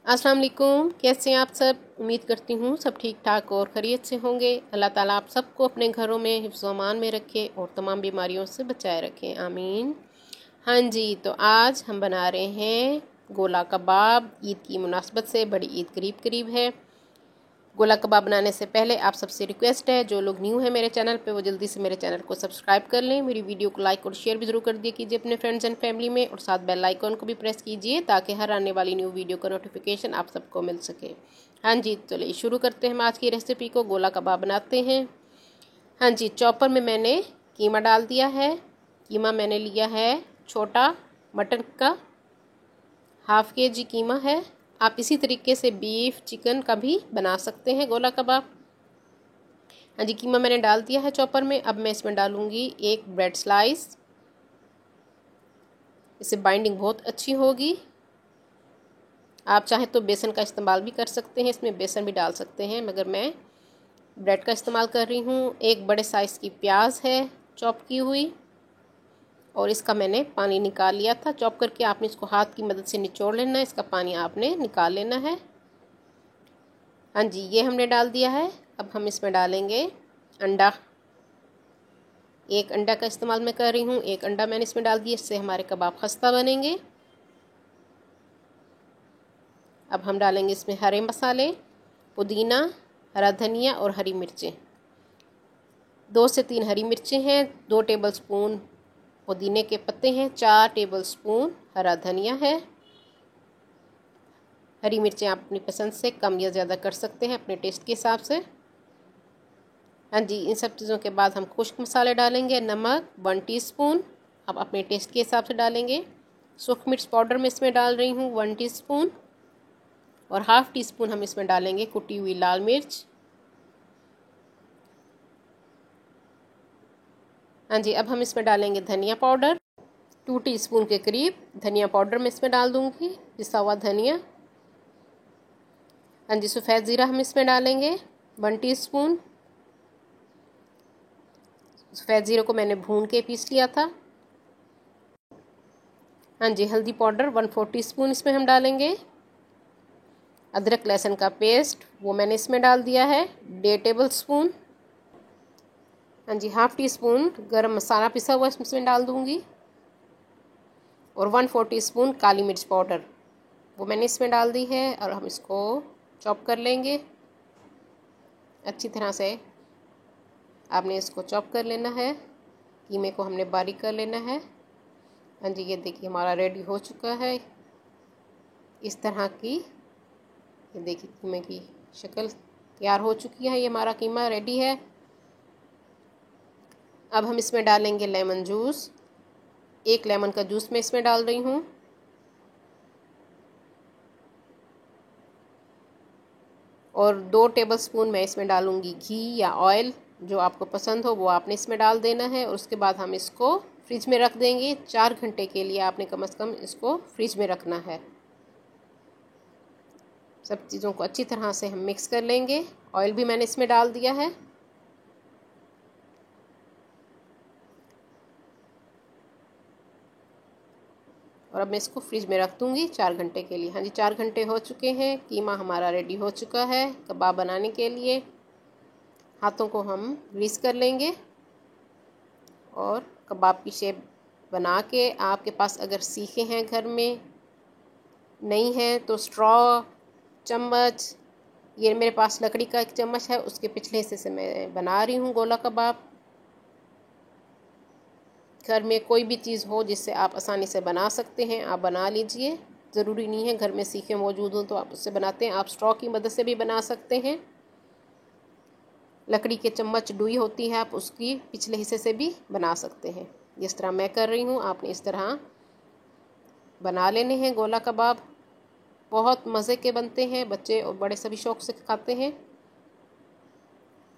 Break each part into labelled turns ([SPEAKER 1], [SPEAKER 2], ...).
[SPEAKER 1] अस्सलाम वालेकुम। कैसे हैं आप सब? उम्मीद करती हूँ सब ठीक ठाक और खैरियत से होंगे। अल्लाह ताला आप सबको अपने घरों में हिफ्ज़ व अमान में रखे और तमाम बीमारियों से बचाए रखें, आमीन। हाँ जी, तो आज हम बना रहे हैं गोला कबाब। ईद की मुनासबत से बड़ी ईद करीब करीब है। गोला कबाब बनाने से पहले आप सबसे रिक्वेस्ट है, जो लोग न्यू है मेरे चैनल पे वो जल्दी से मेरे चैनल को सब्सक्राइब कर लें। मेरी वीडियो को लाइक और शेयर भी ज़रूर कर दिया कीजिए अपने फ्रेंड्स एंड फैमिली में, और साथ बेल आइकॉन को भी प्रेस कीजिए ताकि हर आने वाली न्यू वीडियो का नोटिफिकेशन आप सबको मिल सके। हाँ जी, चलिए शुरू करते हैं हम आज की रेसिपी को। गोला कबाब बनाते हैं। हाँ जी, चॉपर में मैंने कीमा डाल दिया है। कीमा मैंने लिया है छोटा मटन का, हाफ़ KG कीमा है। आप इसी तरीके से बीफ चिकन का भी बना सकते हैं गोला कबाब। हाँ जी, कीमा मैंने डाल दिया है चॉपर में। अब मैं इसमें डालूँगी एक ब्रेड स्लाइस। इससे बाइंडिंग बहुत अच्छी होगी। आप चाहें तो बेसन का इस्तेमाल भी कर सकते हैं, इसमें बेसन भी डाल सकते हैं, मगर मैं ब्रेड का इस्तेमाल कर रही हूँ। एक बड़े साइज़ की प्याज है चॉप की हुई, और इसका मैंने पानी निकाल लिया था चॉप करके। आपने इसको हाथ की मदद से निचोड़ लेना है, इसका पानी आपने निकाल लेना है। हाँ जी, ये हमने डाल दिया है। अब हम इसमें डालेंगे अंडा। एक अंडा का इस्तेमाल मैं कर रही हूँ, एक अंडा मैंने इसमें डाल दिया, इससे हमारे कबाब खस्ता बनेंगे। अब हम डालेंगे इसमें हरे मसाले, पुदीना, हरा धनिया और हरी मिर्चें। 2 से 3 हरी मिर्चें हैं, 2 टेबलस्पून पुदीने के पत्ते हैं, 4 टेबलस्पून हरा धनिया है। हरी मिर्चें आप अपनी पसंद से कम या ज़्यादा कर सकते हैं अपने टेस्ट के हिसाब से। हाँ जी, इन सब चीज़ों के बाद हम खुश्क मसाले डालेंगे। नमक 1 टीस्पून, आप अपने टेस्ट के हिसाब से डालेंगे। सूखी मिर्च पाउडर मैं इसमें डाल रही हूँ 1 टीस्पून, और हाफ़ टी स्पून हम इसमें डालेंगे कुटी हुई लाल मिर्च। हाँ जी, अब हम इसमें डालेंगे धनिया पाउडर 2 टीस्पून के करीब धनिया पाउडर मैं इसमें डाल दूँगी, पिसा हुआ धनिया। हाँ जी, सफ़ेद ज़ीरा हम इसमें डालेंगे 1 टीस्पून। सफ़ेद ज़ीरे को मैंने भून के पीस लिया था। हाँ जी, हल्दी पाउडर 1/4 टीस्पून इसमें हम डालेंगे। अदरक लहसुन का पेस्ट वो मैंने इसमें डाल दिया है 1.5 टेबलस्पून। हाँ जी, हाफ़ टी स्पून गरम मसाला पिसा हुआ इसमें डाल दूँगी, और 1/4 टीस्पून काली मिर्च पाउडर वो मैंने इसमें डाल दी है। और हम इसको चॉप कर लेंगे अच्छी तरह से। आपने इसको चॉप कर लेना है, कीमे को हमने बारीक कर लेना है। हाँ जी, ये देखिए हमारा रेडी हो चुका है इस तरह की। ये देखिए कीमे की शक्ल तैयार हो चुकी है, ये हमारा कीमा रेडी है। अब हम इसमें डालेंगे लेमन जूस। 1 लेमन का जूस मैं इसमें डाल रही हूँ, और 2 टेबलस्पून मैं इसमें डालूँगी घी या ऑयल, जो आपको पसंद हो वो आपने इसमें डाल देना है। और उसके बाद हम इसको फ्रिज में रख देंगे 4 घंटे के लिए। आपने कम से कम इसको फ्रिज में रखना है। सब चीज़ों को अच्छी तरह से हम मिक्स कर लेंगे। ऑयल भी मैंने इसमें डाल दिया है। और अब मैं इसको फ्रिज में रख दूँगी 4 घंटे के लिए। हाँ जी, 4 घंटे हो चुके हैं, कीमा हमारा रेडी हो चुका है कबाब बनाने के लिए। हाथों को हम ग्रीस कर लेंगे और कबाब की शेप बना के, आपके पास अगर सीखे हैं घर में, नहीं है तो स्ट्रॉ चम्मच, ये मेरे पास लकड़ी का एक चम्मच है, उसके पिछले हिस्से से मैं बना रही हूँ गोला कबाब। घर में कोई भी चीज़ हो जिससे आप आसानी से बना सकते हैं, आप बना लीजिए। ज़रूरी नहीं है घर में सीखे मौजूद हों तो आप उससे बनाते हैं, आप स्ट्रॉ की मदद से भी बना सकते हैं। लकड़ी के चम्मच डुई होती है, आप उसकी पिछले हिस्से से भी बना सकते हैं। जिस तरह मैं कर रही हूँ आपने इस तरह बना लेने हैं गोला कबाब। बहुत मज़े के बनते हैं, बच्चे और बड़े सभी शौक़ से खाते हैं।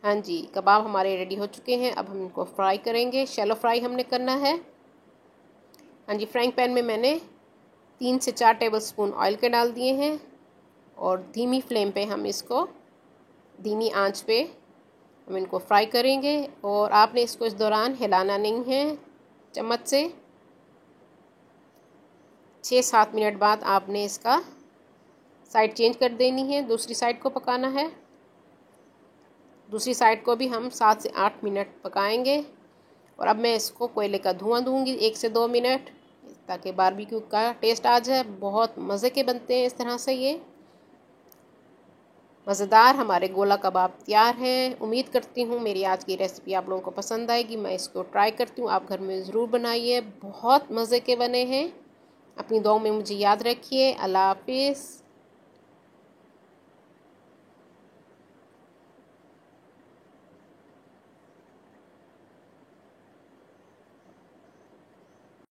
[SPEAKER 1] हाँ जी, कबाब हमारे रेडी हो चुके हैं। अब हम इनको फ्राई करेंगे, शैलो फ्राई हमने करना है। हाँ जी, फ्राइंग पैन में मैंने 3 से 4 टेबलस्पून ऑयल के डाल दिए हैं, और धीमी फ्लेम पे हम इसको, धीमी आंच पे हम इनको फ्राई करेंगे। और आपने इसको इस दौरान हिलाना नहीं है चम्मच से। 6-7 मिनट बाद आपने इसका साइड चेंज कर देनी है, दूसरी साइड को पकाना है। दूसरी साइड को भी हम 7 से 8 मिनट पकाएंगे। और अब मैं इसको कोयले का धुआं दूंगी 1 से 2 मिनट, ताकि बारबेक्यू का टेस्ट आ जाए। बहुत मज़े के बनते हैं इस तरह से। ये मज़ेदार हमारे गोला कबाब तैयार हैं। उम्मीद करती हूँ मेरी आज की रेसिपी आप लोगों को पसंद आएगी। मैं इसको ट्राई करती हूँ, आप घर में ज़रूर बनाइए, बहुत मज़े के बने हैं। अपनी दुआओं में मुझे याद रखिए। अल्लाह हाफिज़।